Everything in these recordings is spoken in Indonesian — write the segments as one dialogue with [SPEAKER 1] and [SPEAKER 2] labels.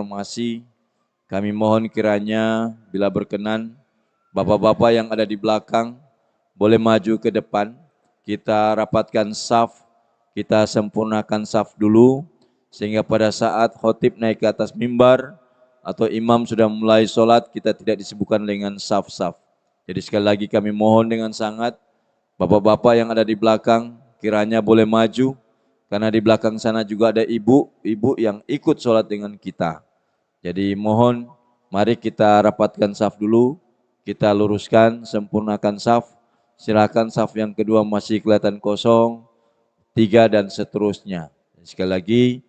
[SPEAKER 1] informasi. Kami mohon kiranya bila berkenan, bapak-bapak yang ada di belakang boleh maju ke depan. Kita rapatkan saf, kita sempurnakan saf dulu, sehingga pada saat khotib naik ke atas mimbar atau imam sudah mulai sholat, kita tidak disibukkan dengan saf-saf. Jadi sekali lagi kami mohon dengan sangat, bapak-bapak yang ada di belakang kiranya boleh maju, karena di belakang sana juga ada ibu-ibu yang ikut sholat dengan kita. Jadi mohon mari kita rapatkan saf dulu, kita luruskan, sempurnakan saf. Silakan saf yang kedua masih kelihatan kosong, 3 dan seterusnya. Sekali lagi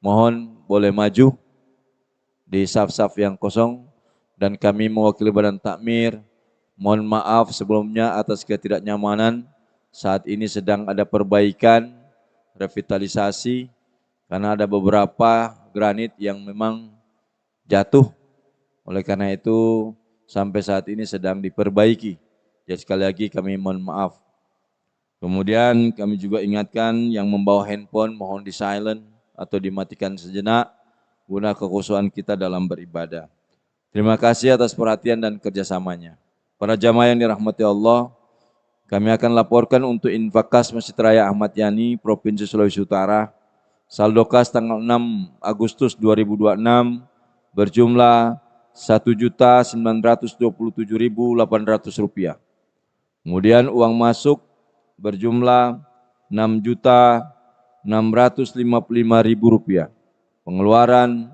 [SPEAKER 1] mohon boleh maju di saf-saf yang kosong, dan kami mewakili Badan Takmir mohon maaf sebelumnya atas ketidaknyamanan. Saat ini sedang ada perbaikan, revitalisasi, karena ada beberapa granit yang memang jatuh. Oleh karena itu sampai saat ini sedang diperbaiki. Jadi sekali lagi kami mohon maaf. Kemudian kami juga ingatkan yang membawa handphone mohon di silent atau dimatikan sejenak guna kekhusyuan kita dalam beribadah. Terima kasih atas perhatian dan kerjasamanya. Para jamaah yang dirahmati Allah, kami akan laporkan untuk infak kas Masjid Raya Ahmad Yani, Provinsi Sulawesi Utara. Saldo kas tanggal 6 Agustus 2026 berjumlah Rp1.927.800. Kemudian uang masuk berjumlah Rp6.655.000. Pengeluaran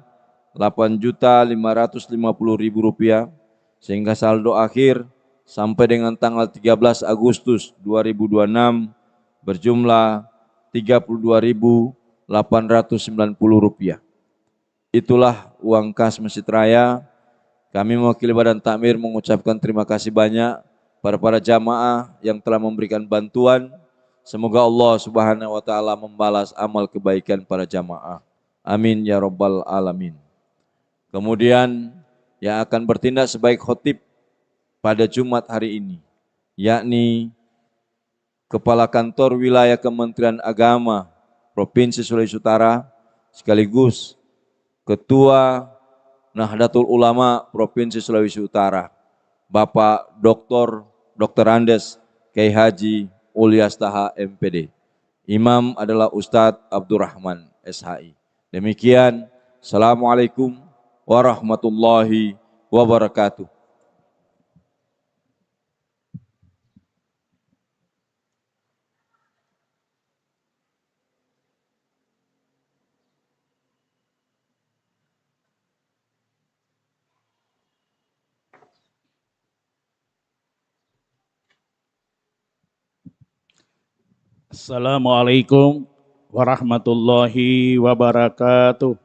[SPEAKER 1] Rp8.550.000, sehingga saldo akhir sampai dengan tanggal 13 Agustus 2026 berjumlah Rp32.890. Itulah uang kas Masjid Raya. Kami mewakili Badan Takmir mengucapkan terima kasih banyak para jamaah yang telah memberikan bantuan. Semoga Allah Subhanahu wa taala membalas amal kebaikan para jamaah. Amin ya rabbal alamin. Kemudian yang akan bertindak sebagai khotib pada Jumat hari ini, yakni Kepala Kantor Wilayah Kementerian Agama Provinsi Sulawesi Utara sekaligus Ketua Nahdlatul Ulama Provinsi Sulawesi Utara, Bapak Dr. Andes Kiai Haji Ulias Taha MPD. Imam adalah Ustadz Abdurrahman SHI. Demikian, Assalamualaikum warahmatullahi wabarakatuh.
[SPEAKER 2] Assalamualaikum warahmatullahi wabarakatuh.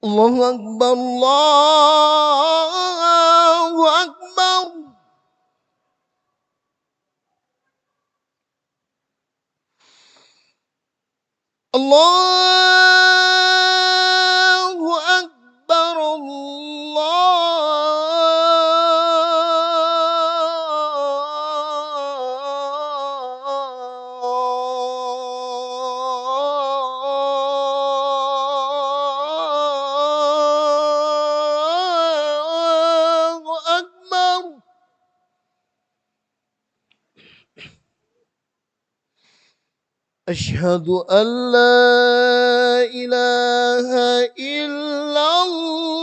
[SPEAKER 3] Allahu Akbar, Allahu Akbar. Allahu Akbar, Allahu Akbar. أشهد أن لا إله إلا الله.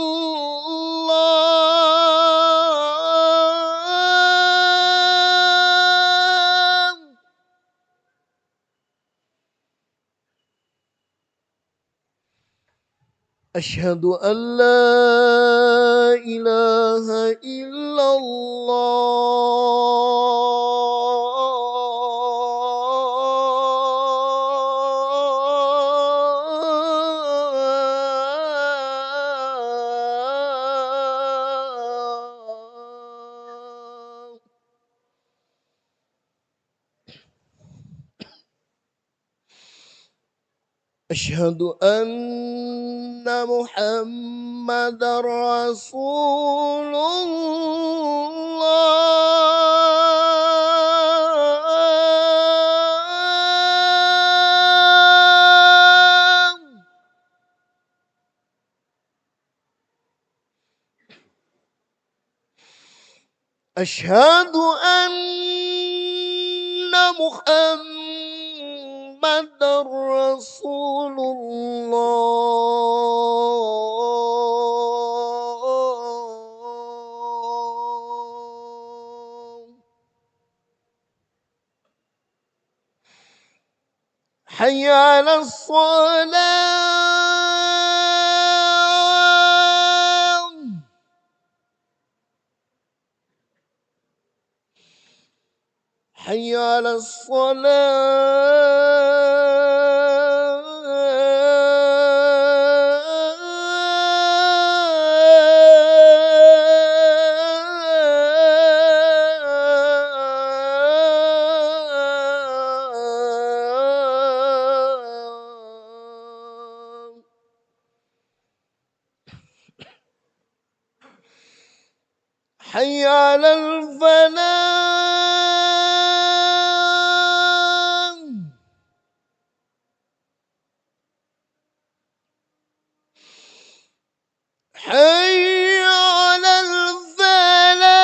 [SPEAKER 3] أشهد أن لا إله إلا الله. أشهد أن محمد رسول الله. أشهد أن محمد رسول الله. حي على الصلاة. حي على الصلاة. حي على الفلاح. حي على الفلاح.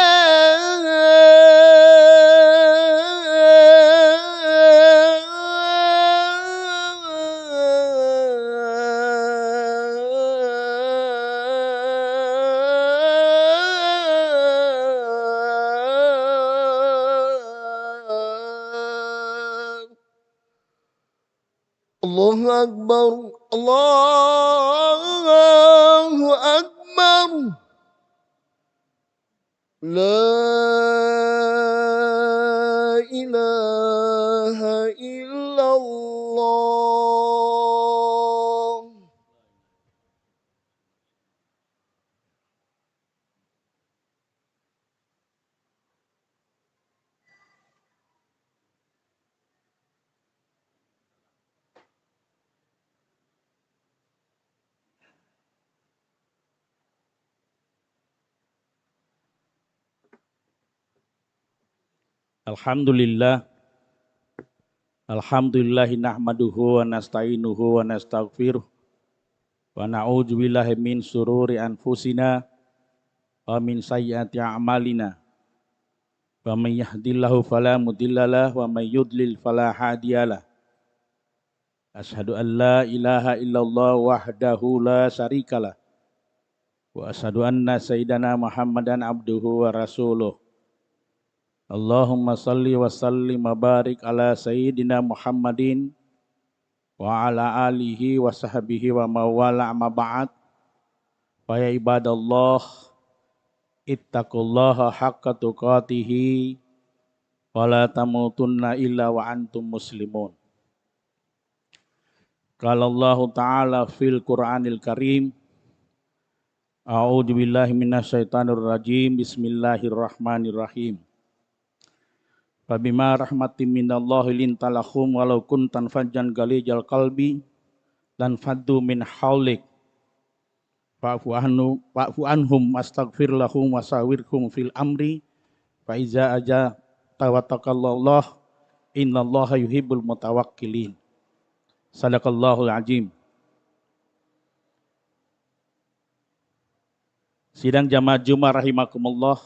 [SPEAKER 3] الله أكبر. الله أكبر. لا إله إلا الله.
[SPEAKER 2] Alhamdulillah. Alhamdulillahi nahmaduhu wa nasta'inuhu wa nastaghfiruh. Wa na'udzu billahi min sururi anfusina wa min sayyiati a'malina. Wa may yahdihillahu fala mudhillalah wa may yudlil fala hadiyalah. Asyhadu an la ilaha illallah wahdahu la syarikalah. Wa asyhadu anna sayyidana Muhammadan abduhu wa rasuluh. Allahumma salli wa sallim wa barik ala sayyidina Muhammadin wa ala alihi wa sahbihi wa mawala amma ba'd. Fa ya ibadallah ittaqullaha haqqa tuqatihi wa la tamutunna illa wa antum muslimun. Qala Allah Ta'ala fil Qur'anil Karim. A'udzu billahi minasyaitonir rajim. Bismillahirrahmanirrahim. Fabima rahmatin minallahi lintalahum walau kuntan fajjan galijal qalbi lan faddu min haulik fa'fu anhum wastaghfir lahum wasawirhum fil amri fa iza aja tawakkalallah innallaha yuhibbul mutawakkilin. Sadaqallahul azim. Sidang jamaah Jumat rahimakumullah.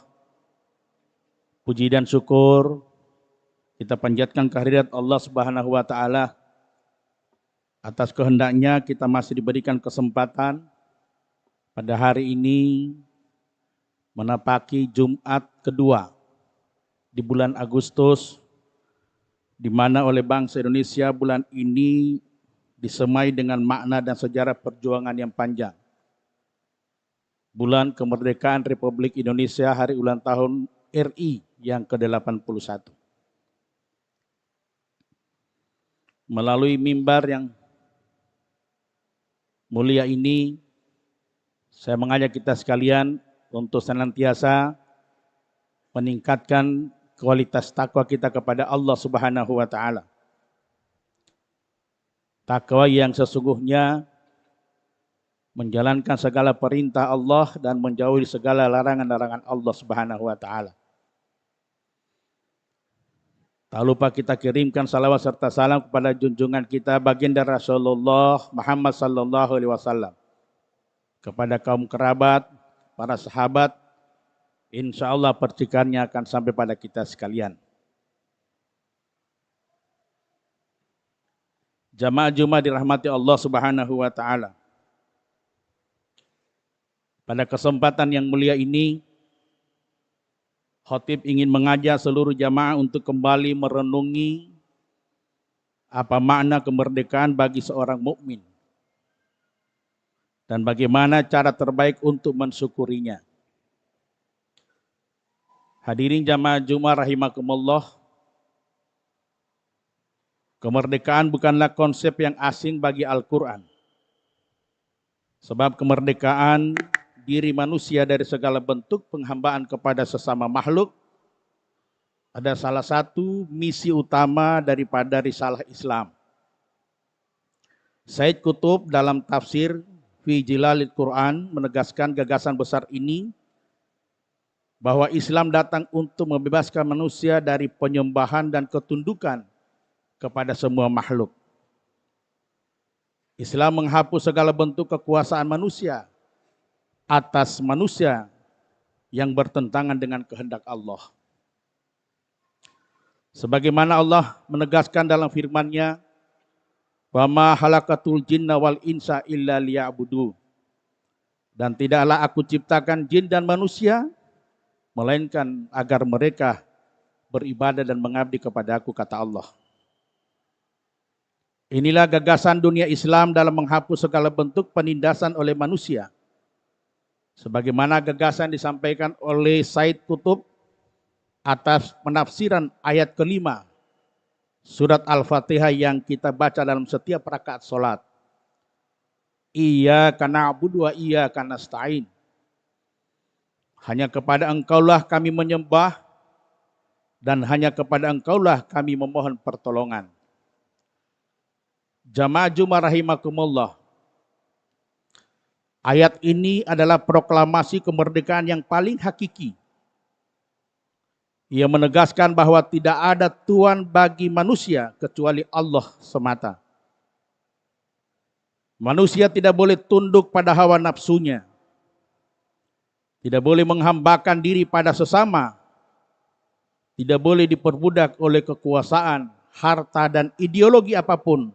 [SPEAKER 2] Puji dan syukur kita panjatkan kehadirat Allah Subhanahu wa taala. Atas kehendaknya kita masih diberikan kesempatan pada hari ini menapaki Jumat kedua di bulan Agustus, di mana oleh bangsa Indonesia bulan ini disemai dengan makna dan sejarah perjuangan yang panjang. Bulan kemerdekaan Republik Indonesia, hari ulang tahun RI yang ke-81. Melalui mimbar yang mulia ini, saya mengajak kita sekalian untuk senantiasa meningkatkan kualitas takwa kita kepada Allah Subhanahu wa taala. Takwa yang sesungguhnya menjalankan segala perintah Allah dan menjauhi segala larangan-larangan Allah Subhanahu wa taala. Tak lupa kita kirimkan salawat serta salam kepada junjungan kita baginda Rasulullah Muhammad sallallahu alaihi wasallam, kepada kaum kerabat, para sahabat, Insya Allah percikannya akan sampai pada kita sekalian. Jamaah Jumat dirahmati Allah Subhanahu wa taala. Pada kesempatan yang mulia ini, khatib ingin mengajak seluruh jamaah untuk kembali merenungi apa makna kemerdekaan bagi seorang mukmin dan bagaimana cara terbaik untuk mensyukurinya. Hadirin jamaah Jumat rahimakumullah, kemerdekaan bukanlah konsep yang asing bagi Al-Quran. Sebab kemerdekaan diri manusia dari segala bentuk penghambaan kepada sesama makhluk ada salah satu misi utama daripada risalah Islam. Said Qutb dalam tafsir Fi Jilalil Quran menegaskan gagasan besar ini bahwa Islam datang untuk membebaskan manusia dari penyembahan dan ketundukan kepada semua makhluk. Islam menghapus segala bentuk kekuasaan manusia atas manusia yang bertentangan dengan kehendak Allah. Sebagaimana Allah menegaskan dalam firman-Nya, "Wa ma khalaqatul jinna wal insa illa liya'budu." Dan tidaklah aku ciptakan jin dan manusia melainkan agar mereka beribadah dan mengabdi kepada aku, kata Allah. Inilah gagasan dunia Islam dalam menghapus segala bentuk penindasan oleh manusia. Sebagaimana gagasan disampaikan oleh Said Qutb atas penafsiran ayat kelima surat Al-Fatihah yang kita baca dalam setiap rakaat salat. Iyyaka na'budu wa iyyaka nasta'in. Hanya kepada Engkaulah kami menyembah dan hanya kepada Engkaulah kami memohon pertolongan. Jamaah Jumat rahimakumullah. Ayat ini adalah proklamasi kemerdekaan yang paling hakiki. Ia menegaskan bahwa tidak ada Tuhan bagi manusia kecuali Allah semata. Manusia tidak boleh tunduk pada hawa nafsunya. Tidak boleh menghambakan diri pada sesama. Tidak boleh diperbudak oleh kekuasaan, harta, dan ideologi apapun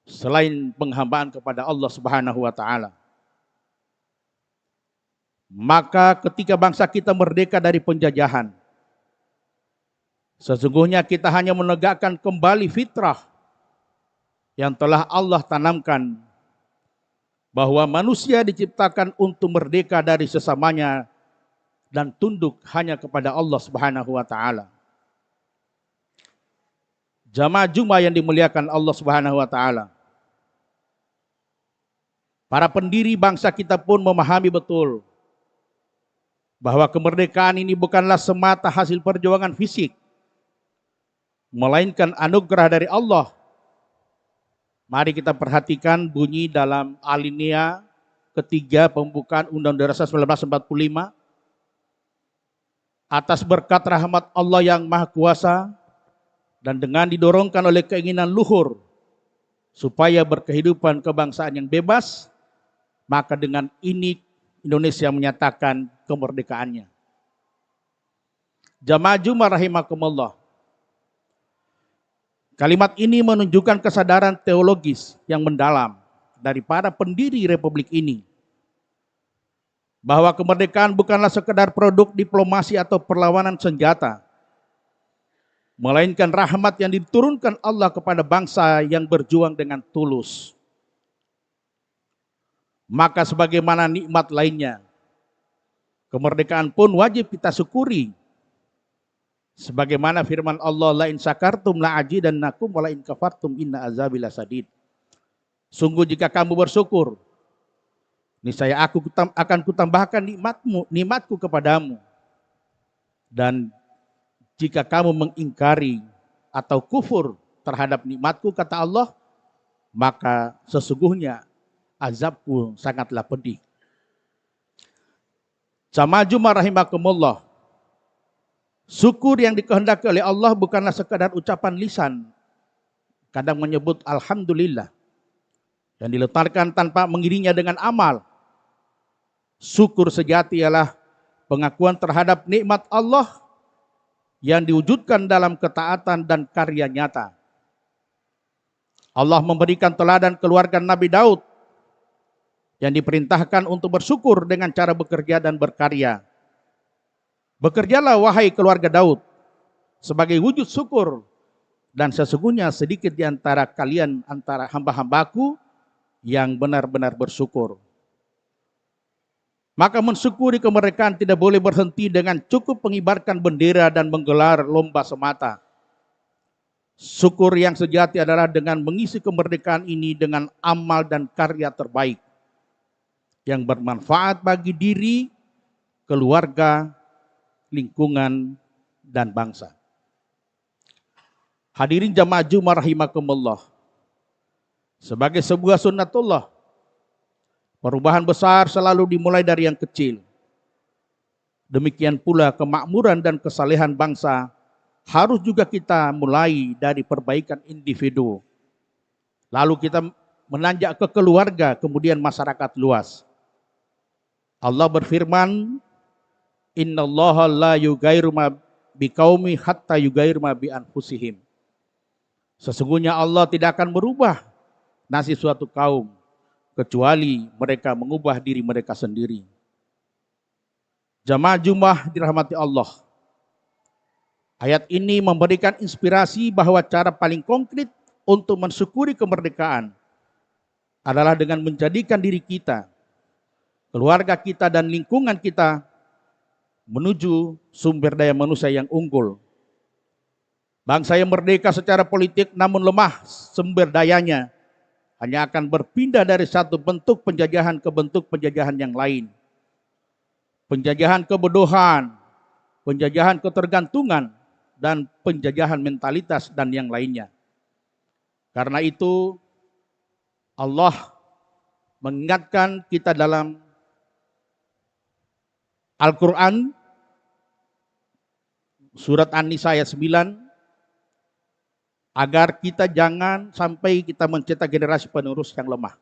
[SPEAKER 2] selain penghambaan kepada Allah Subhanahu wa taala. Maka ketika bangsa kita merdeka dari penjajahan, sesungguhnya kita hanya menegakkan kembali fitrah yang telah Allah tanamkan, bahwa manusia diciptakan untuk merdeka dari sesamanya dan tunduk hanya kepada Allah Subhanahu wa taala. Jamaah Jumat yang dimuliakan Allah Subhanahu wa taala. Para pendiri bangsa kita pun memahami betul bahwa kemerdekaan ini bukanlah semata hasil perjuangan fisik, melainkan anugerah dari Allah. Mari kita perhatikan bunyi dalam alinea ketiga pembukaan Undang-Undang Dasar 1945. Atas berkat rahmat Allah yang Maha Kuasa dan dengan didorongkan oleh keinginan luhur supaya berkehidupan kebangsaan yang bebas, maka dengan ini Indonesia menyatakan kemerdekaannya. Jamaah Jumat rahimakumullah. Kalimat ini menunjukkan kesadaran teologis yang mendalam dari para pendiri republik ini, bahwa kemerdekaan bukanlah sekedar produk diplomasi atau perlawanan senjata, melainkan rahmat yang diturunkan Allah kepada bangsa yang berjuang dengan tulus. Maka sebagaimana nikmat lainnya, kemerdekaan pun wajib kita syukuri. Sebagaimana firman Allah, la in syakartum la azidannakum wa la in kafartum inna azabi lasadid. Sungguh jika kamu bersyukur, niscaya aku akan kutambahkan nikmatku kepadamu. Dan jika kamu mengingkari atau kufur terhadap nikmatku, kata Allah, maka sesungguhnya azabku sangatlah pedih. Jamaah Jumat rahimakumullah. Syukur yang dikehendaki oleh Allah bukanlah sekadar ucapan lisan, kadang menyebut alhamdulillah, yang diletakkan tanpa mengiringinya dengan amal. Syukur sejati ialah pengakuan terhadap nikmat Allah yang diwujudkan dalam ketaatan dan karya nyata. Allah memberikan teladan keluarga Nabi Daud yang diperintahkan untuk bersyukur dengan cara bekerja dan berkarya. Bekerjalah wahai keluarga Daud sebagai wujud syukur, dan sesungguhnya sedikit di antara kalian antara hamba-hambaku yang benar-benar bersyukur. Maka mensyukuri kemerdekaan tidak boleh berhenti dengan cukup mengibarkan bendera dan menggelar lomba semata. Syukur yang sejati adalah dengan mengisi kemerdekaan ini dengan amal dan karya terbaik yang bermanfaat bagi diri, keluarga, lingkungan, dan bangsa. Hadirin jamaah Jumat rahimakumullah. Sebagai sebuah sunnatullah, perubahan besar selalu dimulai dari yang kecil. Demikian pula kemakmuran dan kesalehan bangsa harus juga kita mulai dari perbaikan individu. Lalu kita menanjak ke keluarga, kemudian masyarakat luas. Allah berfirman, "Innallaha la yughayyiru ma biqaumi hatta yughayyiru ma bi anfusihim." Sesungguhnya Allah tidak akan merubah nasib suatu kaum kecuali mereka mengubah diri mereka sendiri. Jamaah Jumat dirahmati Allah. Ayat ini memberikan inspirasi bahwa cara paling konkret untuk mensyukuri kemerdekaan adalah dengan menjadikan diri kita, keluarga kita, dan lingkungan kita menuju sumber daya manusia yang unggul. Bangsa yang merdeka secara politik namun lemah sumber dayanya hanya akan berpindah dari satu bentuk penjajahan ke bentuk penjajahan yang lain. Penjajahan kebodohan, penjajahan ketergantungan, dan penjajahan mentalitas dan yang lainnya. Karena itu Allah mengingatkan kita dalam Al-Quran surat An-Nisa ayat 9 agar kita jangan sampai kita mencetak generasi penerus yang lemah.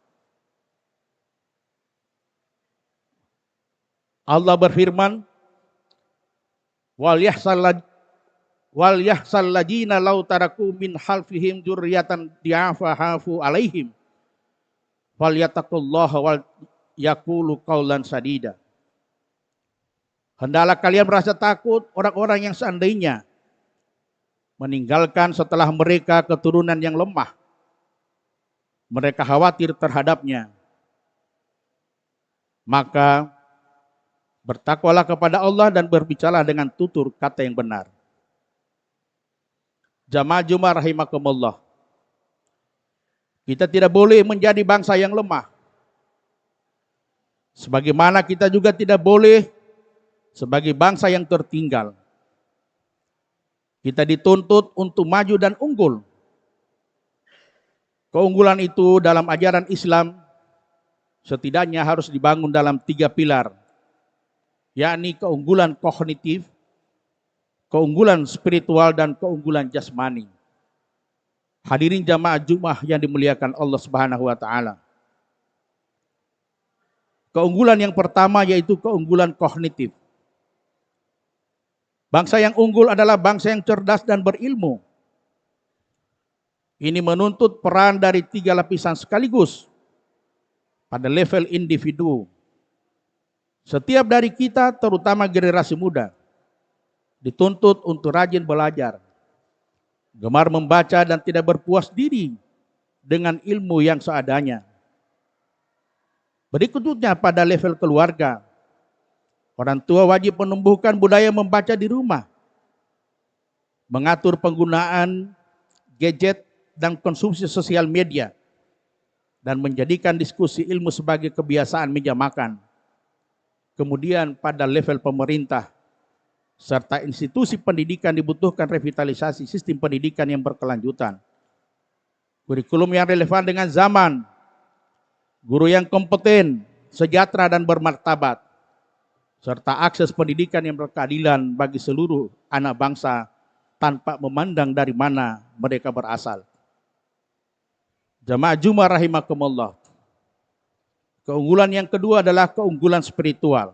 [SPEAKER 2] Allah berfirman, wal yahsal ladina law taraku min halfihim dzurriatan di'afa hafu alaihim falyattaqullaha wal yaqulu qaulan sadida. Hendaklah kalian merasa takut orang-orang yang seandainya meninggalkan setelah mereka keturunan yang lemah. Mereka khawatir terhadapnya. Maka bertakwalah kepada Allah dan berbicaralah dengan tutur kata yang benar. Jamaah Jumat rahimakumullah. Kita tidak boleh menjadi bangsa yang lemah. Sebagaimana kita juga tidak boleh sebagai bangsa yang tertinggal. Kita dituntut untuk maju dan unggul. Keunggulan itu dalam ajaran Islam setidaknya harus dibangun dalam 3 pilar, yakni keunggulan kognitif, keunggulan spiritual, dan keunggulan jasmani. Hadirin jamaah Jumat yang dimuliakan Allah Subhanahu wa taala. Keunggulan yang pertama yaitu keunggulan kognitif. Bangsa yang unggul adalah bangsa yang cerdas dan berilmu. Ini menuntut peran dari 3 lapisan sekaligus pada level individu. Setiap dari kita, terutama generasi muda, dituntut untuk rajin belajar, gemar membaca, dan tidak berpuas diri dengan ilmu yang seadanya. Berikutnya pada level keluarga, orang tua wajib menumbuhkan budaya membaca di rumah, mengatur penggunaan gadget dan konsumsi sosial media, dan menjadikan diskusi ilmu sebagai kebiasaan meja makan. Kemudian pada level pemerintah, serta institusi pendidikan dibutuhkan revitalisasi sistem pendidikan yang berkelanjutan. Kurikulum yang relevan dengan zaman, guru yang kompeten, sejahtera, dan bermartabat, serta akses pendidikan yang berkeadilan bagi seluruh anak bangsa tanpa memandang dari mana mereka berasal. Jamaah Jumat rahimakumullah. Keunggulan yang kedua adalah keunggulan spiritual.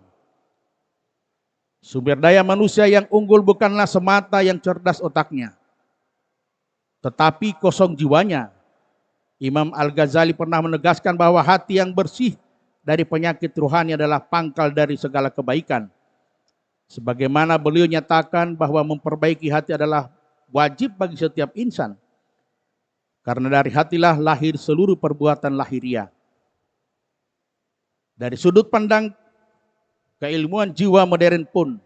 [SPEAKER 2] Sumber daya manusia yang unggul bukanlah semata yang cerdas otaknya, tetapi kosong jiwanya. Imam Al-Ghazali pernah menegaskan bahwa hati yang bersih dari penyakit rohani adalah pangkal dari segala kebaikan. Sebagaimana beliau nyatakan bahwa memperbaiki hati adalah wajib bagi setiap insan. Karena dari hatilah lahir seluruh perbuatan lahiriah. Dari sudut pandang keilmuan jiwa modern pun,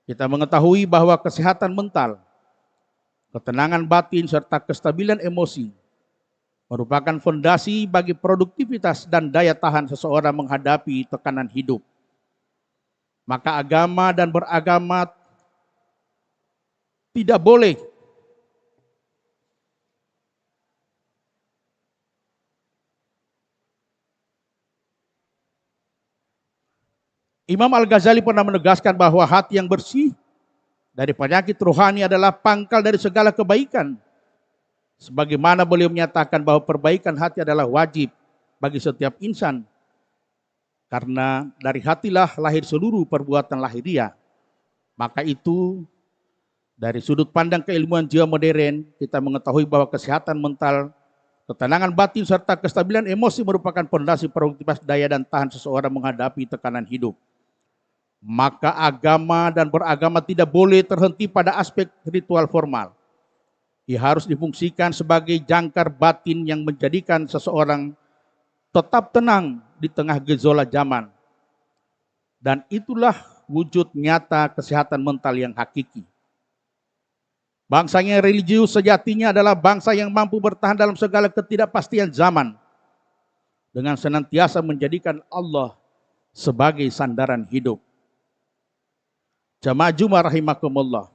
[SPEAKER 2] kita mengetahui bahwa kesehatan mental, ketenangan batin, serta kestabilan emosi merupakan fondasi bagi produktivitas dan daya tahan seseorang menghadapi tekanan hidup. Maka agama dan beragama tidak boleh Imam Al-Ghazali pernah menegaskan bahwa hati yang bersih dari penyakit rohani adalah pangkal dari segala kebaikan. Sebagaimana beliau menyatakan bahwa perbaikan hati adalah wajib bagi setiap insan. Karena dari hatilah lahir seluruh perbuatan lahiriah. Maka itu dari sudut pandang keilmuan jiwa modern, kita mengetahui bahwa kesehatan mental, ketenangan batin, serta kestabilan emosi merupakan fondasi produktivitas daya dan tahan seseorang menghadapi tekanan hidup. Maka agama dan beragama tidak boleh terhenti pada aspek ritual formal. Ia harus difungsikan sebagai jangkar batin yang menjadikan seseorang tetap tenang di tengah gejolak zaman. Dan itulah wujud nyata kesehatan mental yang hakiki. Bangsa yang religius sejatinya adalah bangsa yang mampu bertahan dalam segala ketidakpastian zaman, dengan senantiasa menjadikan Allah sebagai sandaran hidup. Jamaah Jumat rahimakumullah.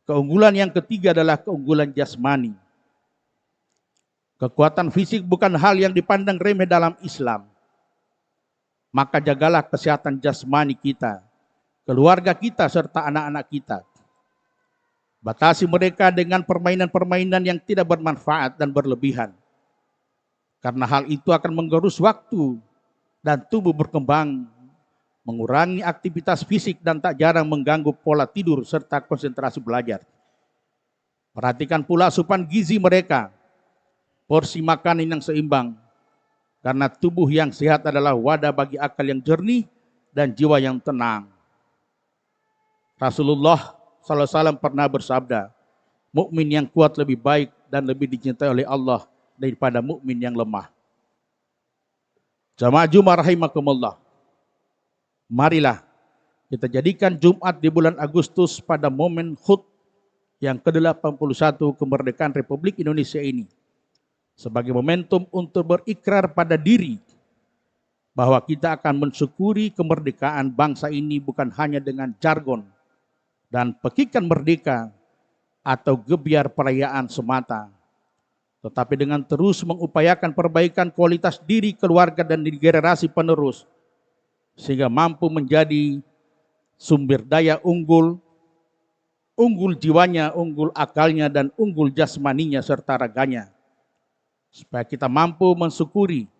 [SPEAKER 2] Keunggulan yang ketiga adalah keunggulan jasmani. Kekuatan fisik bukan hal yang dipandang remeh dalam Islam. Maka jagalah kesehatan jasmani kita, keluarga kita, serta anak-anak kita. Batasi mereka dengan permainan-permainan yang tidak bermanfaat dan berlebihan. Karena hal itu akan menggerus waktu dan tubuh berkembang, mengurangi aktivitas fisik dan tak jarang mengganggu pola tidur serta konsentrasi belajar. Perhatikan pula asupan gizi mereka, porsi makanan yang seimbang, karena tubuh yang sehat adalah wadah bagi akal yang jernih dan jiwa yang tenang. Rasulullah SAW pernah bersabda, mukmin yang kuat lebih baik dan lebih dicintai oleh Allah daripada mukmin yang lemah. Jamaah Jumat rahimakumullah. Marilah kita jadikan Jumat di bulan Agustus pada momen HUT yang ke-81 kemerdekaan Republik Indonesia ini sebagai momentum untuk berikrar pada diri bahwa kita akan mensyukuri kemerdekaan bangsa ini bukan hanya dengan jargon dan pekikan merdeka atau gebiar perayaan semata, tetapi dengan terus mengupayakan perbaikan kualitas diri keluarga dan di generasi penerus, sehingga mampu menjadi sumber daya unggul jiwanya, unggul akalnya, dan unggul jasmaninya serta raganya. Supaya kita mampu mensyukuri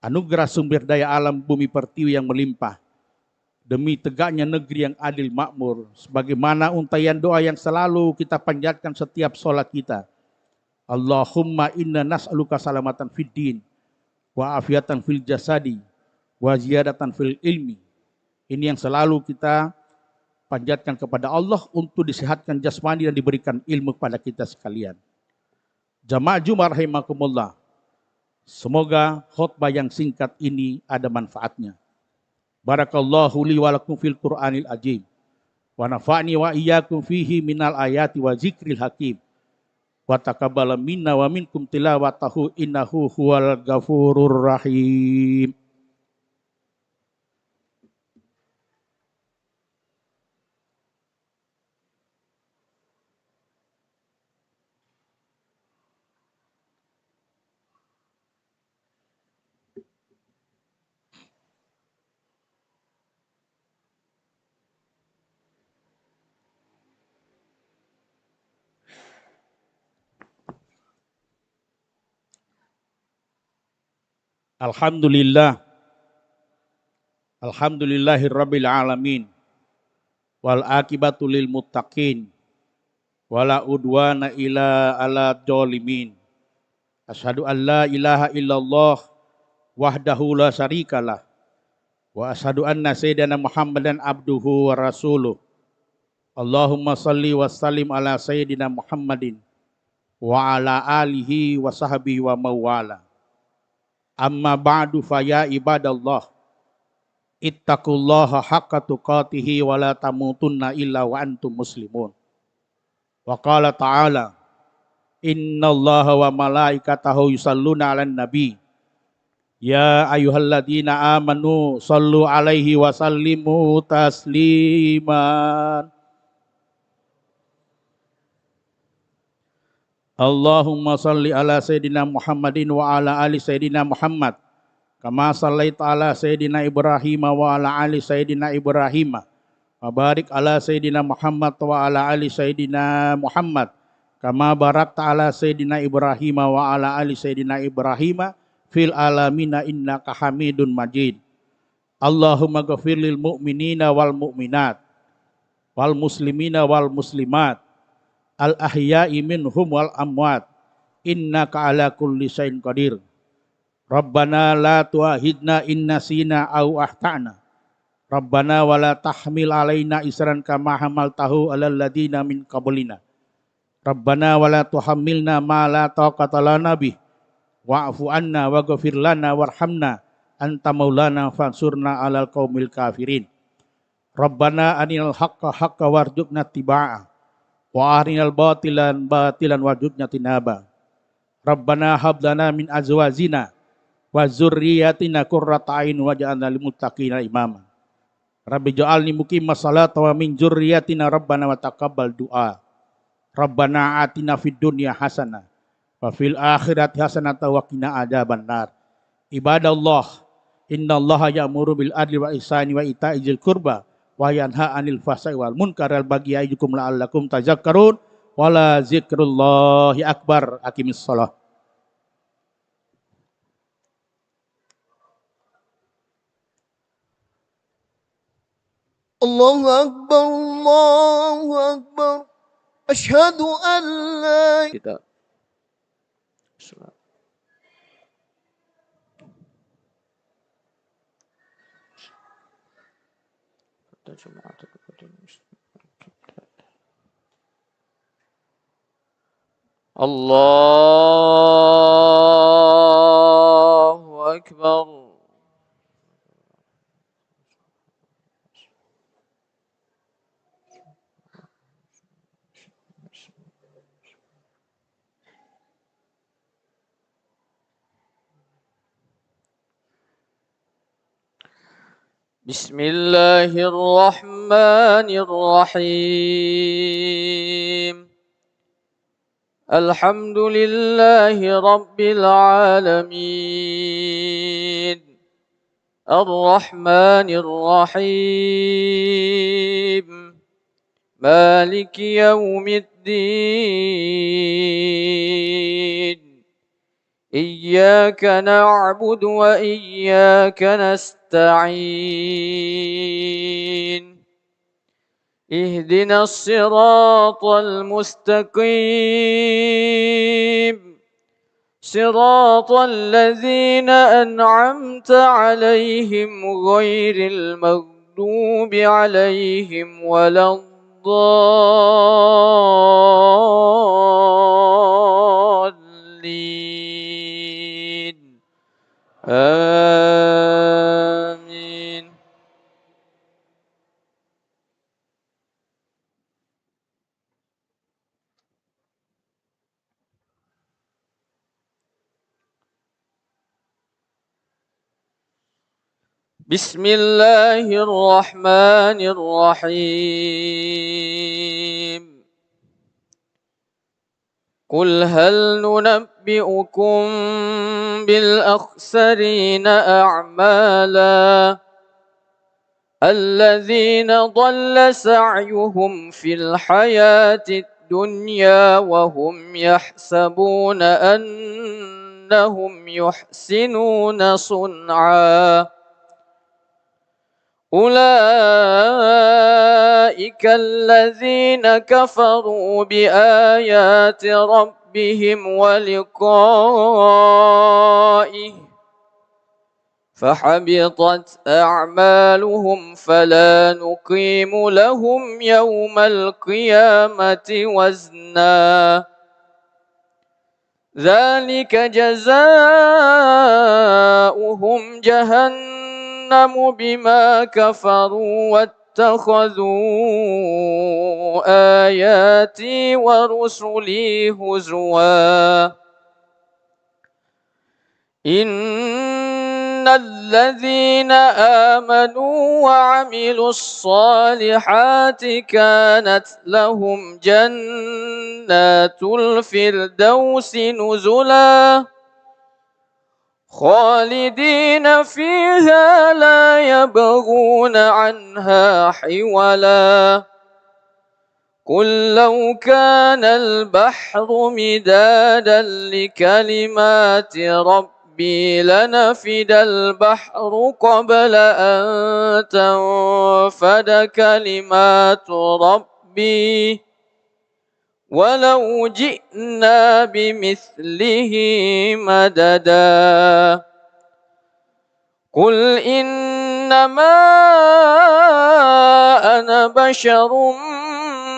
[SPEAKER 2] anugerah sumber daya alam bumi pertiwi yang melimpah, demi tegaknya negeri yang adil makmur, sebagaimana untayan doa yang selalu kita panjatkan setiap sholat kita. Allahumma inna nas'aluka salamatan fid din, wa afiatan fil jasadi, wa ziyadatan fil ilmi. Ini yang selalu kita panjatkan kepada Allah untuk disehatkan jasmani dan diberikan ilmu kepada kita sekalian. Jamaah Jumat rahimakumullah. Semoga khutbah yang singkat ini ada manfaatnya. Barakallahu li wa lakum fil Qur'anil azim. Wa nafa'ni wa iyyakum fihi minal ayati wa zikril hakim. Wa taqabbala minna wa minkum tilawatahu innahu huwal ghafurur rahim. Alhamdulillah. Alhamdulillahirabbil alamin. wal akibatu lil muttaqin wala udwana ila ala dzalimin. Asyhadu an la ilaha illallah wahdahu la syarikalah wa asyhadu anna sayyidina Muhammadan abduhu wa rasuluh. Allahumma salli wa sallim ala sayyidina Muhammadin wa ala alihi wa sahbihi wa mawala. Amma ba'du fa ya ibadallah ittaqullaha haqqa tuqatihi wa la tamutunna illa wa antum muslimun. Wa qala ta'ala innallaha wa malaikatahu yusalluna 'alan nabi ya ayyuhalladzina amanu sallu 'alaihi wa sallimu tasliman. Allahumma salli ala Sayyidina Muhammadin wa ala ali Sayyidina Muhammad kama sallaita ala Sayyidina Ibrahim wa ala ali Sayyidina Ibrahim wa barik ala Sayyidina Muhammad wa ala ali Sayyidina Muhammad kama barakta ala Sayyidina Ibrahim wa ala ali Sayyidina Ibrahim fil alamina innaka Hamidun Majid. Allahumma ghafir lil mu'minina wal mu'minat wal muslimina wal muslimat al ahya'i minhum wal amwat innaka ala kulli syai'in qadir. Rabbana la tu'ahidna in nasina aw ahtana. Rabbana wa la tahmil alaina isran kama hamaltahu alal ladina min qablina. Rabbana wa la tuhammilna ma la taqata lana bih wa'fu anna waghfir lana warhamna anta maulana fansurna alal qaumil kafirin. Rabbana arinal haqqa haqqa warzuqna tibaa wa arinal batilan batilan warzuqna tinaba. Rabbana hab lana min azwajina wa dzurriyyatina qurrata a'yun waj'alna lil muttaqina imama. Rabbi ja'alni muqimas salata wa min dzurriyyatina rabbana wa taqabbal du'a. Rabbana atina fid dunya hasanah wa fil akhirati hasanah wa qina adzabannar. Ibadallah innallaha ya'muru bil adli wa ihsani wa ita'i dzil qurba wa yanha 'anil fahsya'i wal munkari wal baghi ya'idukum la'allakum tadhakkarun wa la dzikrullahi akbar. Aqimis shalah.
[SPEAKER 3] Allahu Akbar, Allahu Akbar. Asyhadu an la
[SPEAKER 1] Kita Allahu Akbar. Bismillahirrahmanirrahim. Alhamdulillahi rabbil alamin. Ar-Rahmanir Rahim. Maliki yaumiddin. Iyyaka na'budu wa iyyaka nasta'in. Ihdinas siratal mustaqim. Siratal ladzina an'amta 'alaihim ghairil maghdubi 'alaihim waladdallin. Amin. Bismillahirrahmanirrahim. Qul hal nunabbi'ukum bil akhsarina a'mala alladzina dhalla sa'yuhum fil hayatid dunya wa hum yahsabuna annahum yuhsinuna sun'a.
[SPEAKER 4] أولئك الذين كفروا بآيات ربهم ولقائه فحبطت أعمالهم فلا نقيم لهم يوم القيامة وزنا ذلك جزاؤهم جهنم بما كفروا واتخذوا آياتي ورسلي هزوا إن الذين آمنوا وعملوا الصالحات كانت لهم جنات الفردوس نزلا خالدين فيها لا يبغون عنها حولا قل لو كان البحر مدادا لكلمات ربي لنفد البحر قبل أن تنفد كلمات ربي ولو جئنا بمثله مددا قل إنما أنا بشر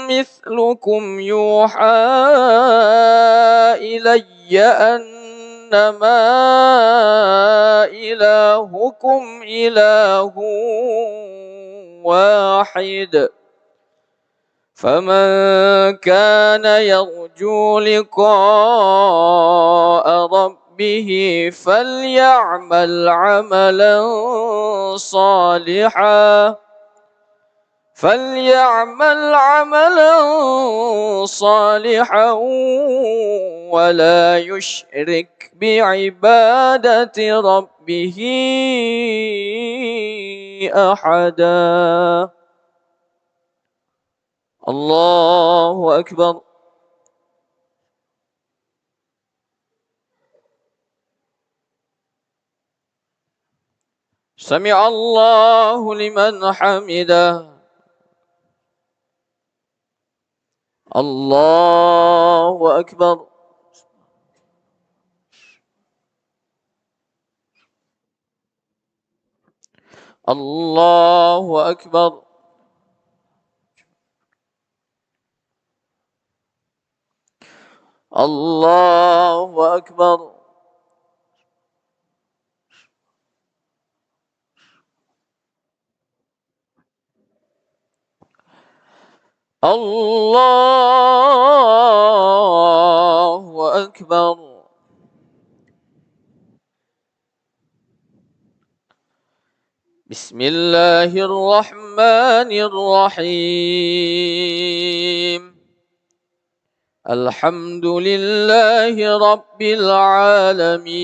[SPEAKER 4] مثلكم يوحى إلي أنما إلهكم إله واحد فمن كان يرجو لقاء ربه فليعمل عملا صالحا ولا يشرك بعبادة ربه أحدا الله أكبر سمع الله لمن حمده الله أكبر الله أكبر الله أكبر الله أكبر بسم الله الرحمن الرحيم الحمد لله رب العالمين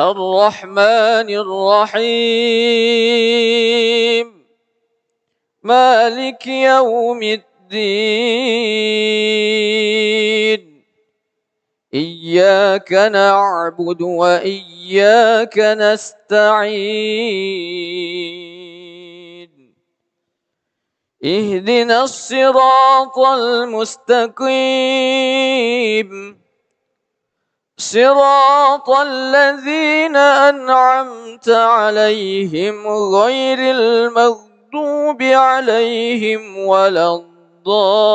[SPEAKER 4] الرحمن الرحيم مالك يوم الدين إياك نعبد وإياك نستعين اهدنا الصراط المستقيم صراط الذين أنعمت عليهم غير المغضوب عليهم ولا الضالين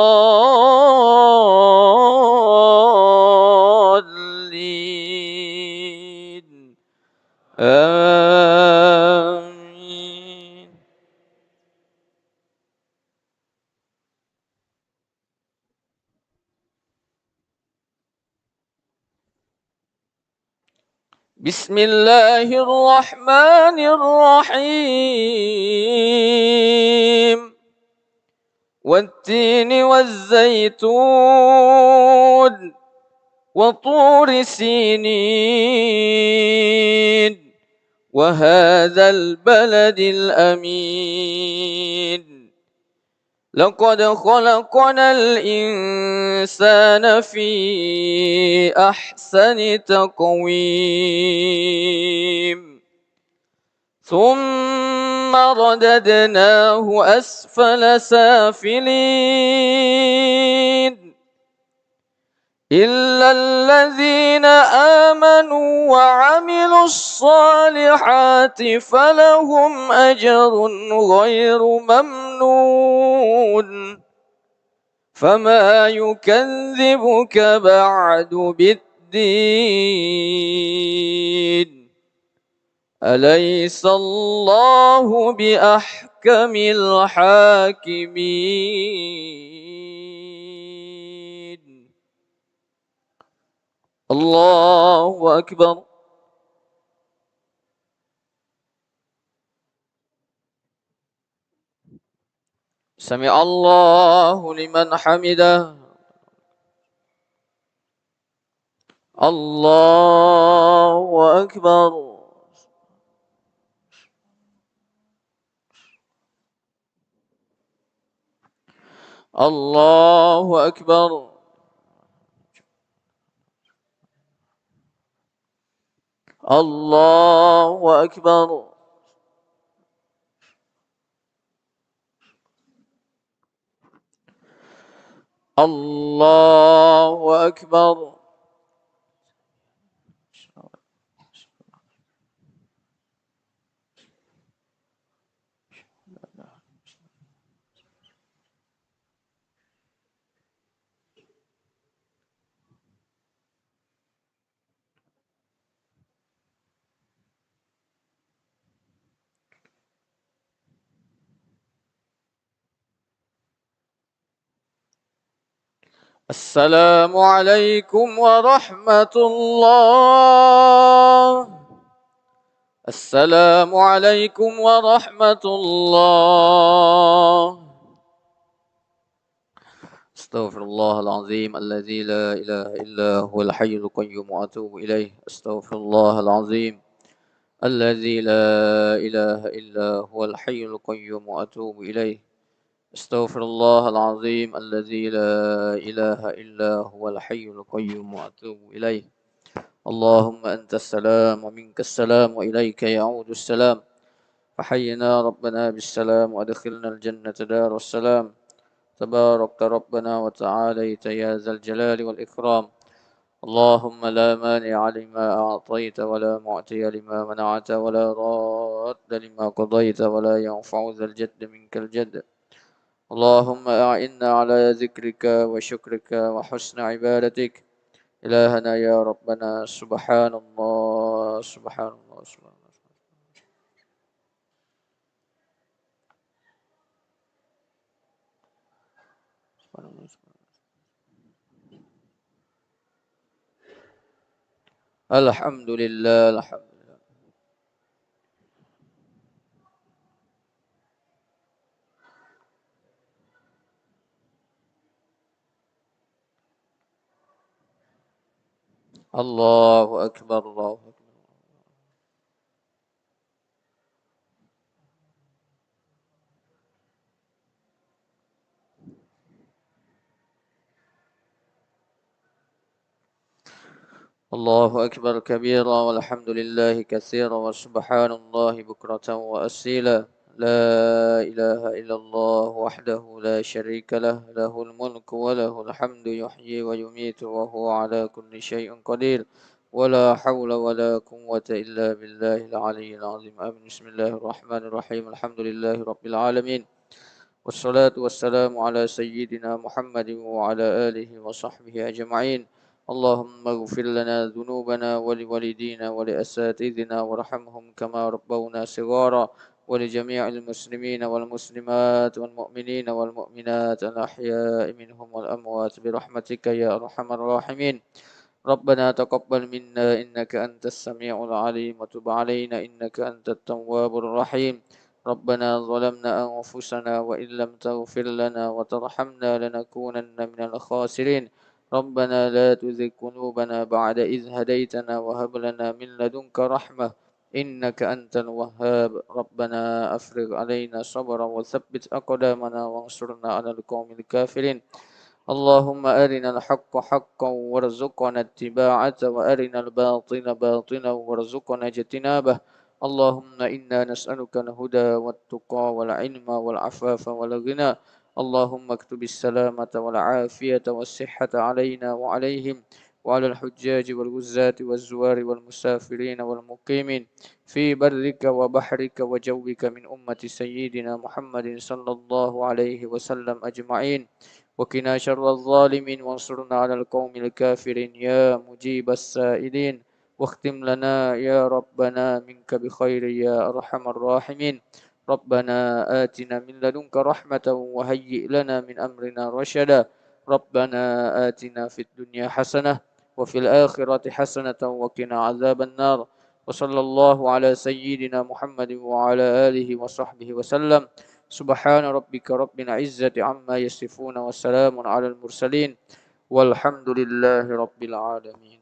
[SPEAKER 4] آمين بسم الله الرحمن الرحيم والتين والزيتون وطور سينين وهذا البلد الأمين لقد خلقنا الإنسان في أحسن تقويم ثم رددناه أسفل سافلين إلا الذين آمنوا وعملوا الصالحات فلهم أجر غير ممنون فما يكذبك بعد بالدين أليس الله بأحكم الحاكمين الله أكبر سمع الله لمن حمده الله أكبر الله أكبر الله أكبر الله أكبر السلام عليكم ورحمة الله السلام عليكم ورحمة الله استغفر الله العظيم الذي لا إله إلا هو الحي القيوم وأتوب إليه استغفر الله العظيم الذي لا إله إلا هو الحي القيوم وأتوب إليه استغفر الله العظيم الذي لا إله إلا هو الحي القيوم وأتوب إليه اللهم أنت السلام ومنك السلام وإليك يعود السلام فحينا ربنا بالسلام وأدخلنا الجنة دار السلام تباركت ربنا وتعاليت يا ذا الجلال والإكرام اللهم لا مانع لما أعطيت ولا معطي لما منعت ولا راد لما قضيت ولا ينفع ذا الجد منك الجد اللهم أعنا على ذكرك وشكرك وحسن عبادتك إلهنا يا ربنا سبحان الله سبحان الله سبحان الله سبحان الله الحمد لله الحمد لله الله أكبر الله أكبر الله أكبر كبيرا والحمد لله كثيرا وسبحان الله بكرة وأصيلا لا إله إلا الله وحده لا شريك له له الملك وله الحمد يحيي ويميت وهو على كل شيء قدير ولا حول ولا قوة إلا بالله العلي العظيم آمين بسم الله الرحمن الرحيم الحمد لله رب العالمين والصلاة والسلام على سيدنا محمد وعلى آله وصحبه أجمعين اللهم اغفر لنا ذنوبنا ولوالدينا ولأساتذتنا وارحمهم كما ربونا صغارا ولجميع المسلمين والمسلمات والمؤمنين والمؤمنات الأحياء منهم والأموات برحمتك يا أرحم الراحمين ربنا تقبل منا إنك أنت السميع العليم وتب علينا إنك أنت التواب الرحيم ربنا ظلمنا أنفسنا وإن لم تغفر لنا وترحمنا لنكونن من الخاسرين ربنا لا تزغ قلوبنا بعد إذ هديتنا وهب لنا من لدنك رحمة إنك أنت الوهاب ربنا أفرغ علينا صبرا وثبت أقدامنا وانصرنا على القوم الكافرين اللهم أرنا الحق حقا وارزقنا اتباعه وأرنا الباطل باطلا وارزقنا اجتنابه اللهم إنا نسألك الهدى والتقى والعلم والعفاف والغنى اللهم اكتب السلامة والعافية والصحة علينا وعليهم وعلى الحجاج والغزاة والزوار والمسافرين والمقيمين في برك وبحرك وجوك من أمة سيدنا محمد صلى الله عليه وسلم أجمعين وقنا شر الظالمين وانصرنا على القوم الكافرين يا مجيب السائلين واختم لنا يا ربنا منك بخير يا أرحم الراحمين ربنا آتنا من لدنك رحمة وهيئ لنا من أمرنا رشدا ربنا آتنا في الدنيا حسنة وفي الآخرة حسنة وقنا عذاب النار وصلى الله على سيدنا محمد وعلى آله وصحبه وسلم سبحان ربك رب العزة عما يصفون وسلام على المرسلين والحمد لله رب العالمين